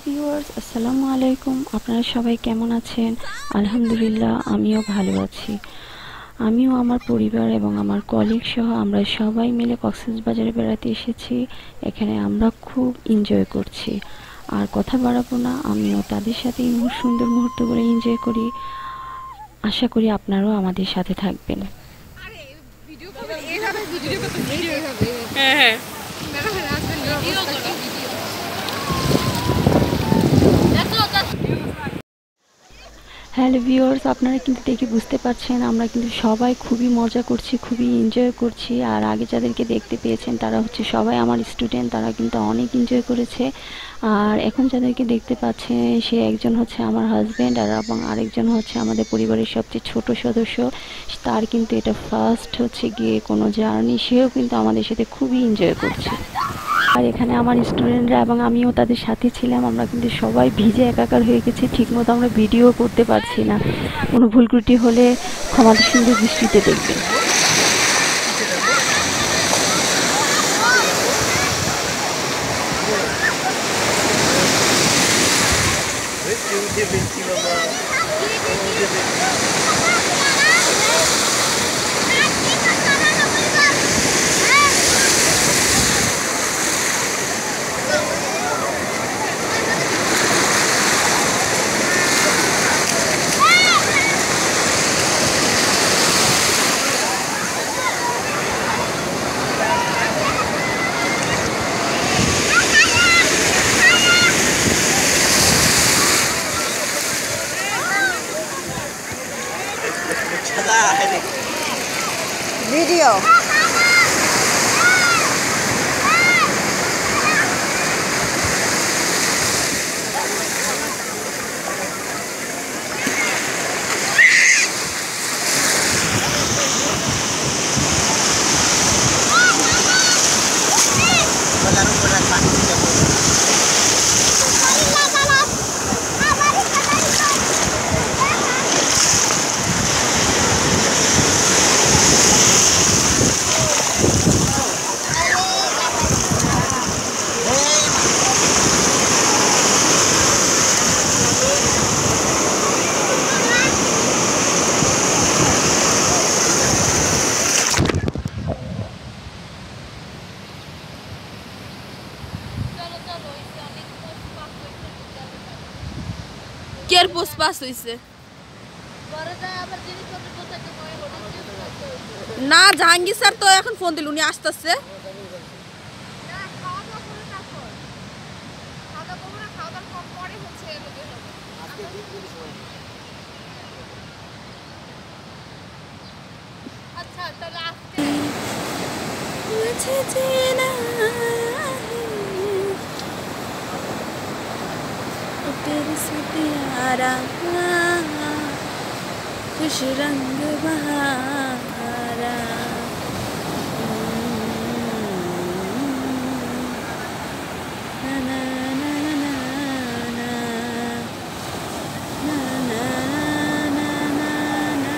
Viewers, আসসালামু আলাইকুম। আপনারা সবাই কেমন আছেন? আলহামদুলিল্লাহ, আমিও ভালো আছি। আমিও আমার পরিবার এবং আমার কলিগ সহ আমরা সবাই মিলে কক্সবাজারে বেড়াতে এসেছি। এখানে আমরা খুব এনজয় করছি। আর কথা বাড়াবো না, আমিও তাদের সাথে এই সুন্দর মুহূর্তগুলো এনজয় করি। আশা করি আপনারাও আমাদের সাথে থাকবেন। হ্যালো ভিউয়ার্স, আপনারা কিন্তু দেখে বুঝতে পারছেন আমরা কিন্তু সবাই খুবই মজা করছি, খুবই এনজয় করছি। আর আগে যাদেরকে দেখতে পেয়েছেন তারা হচ্ছে সবাই আমার স্টুডেন্ট, তারা কিন্তু অনেক এনজয় করেছে। আর এখন যাদেরকে দেখতে পাচ্ছেন সে একজন হচ্ছে আমার হাজব্যান্ড আর এবং আরেকজন হচ্ছে আমাদের পরিবারের সবচেয়ে ছোট সদস্য। তার কিন্তু এটা ফার্স্ট হচ্ছে গিয়ে কোনো জার্নি, সেও কিন্তু আমাদের সাথে খুবই এনজয় করছে। আর এখানে আমার স্টুডেন্টরা এবং আমিও তাদের সাথে ছিলাম। আমরা কিন্তু সবাই ভিজে একাকার হয়ে গেছি, ঠিকমতো আমরা ভিডিও করতে পারছি না। কোনো ভুল ত্রুটি হলে ক্ষমা সুন্দর দৃষ্টিতে দেখবেন। Video. কেয়ার পোস্ট পাস হইছে না, জাহাঙ্গীর স্যার তো এখন ফোন দিল, উনি আসতেছে। আচ্ছা তাহলে আজকে तेरे से प्यारा खुश रंग बहारा ना ना ना ना ना ना ना ना ना ना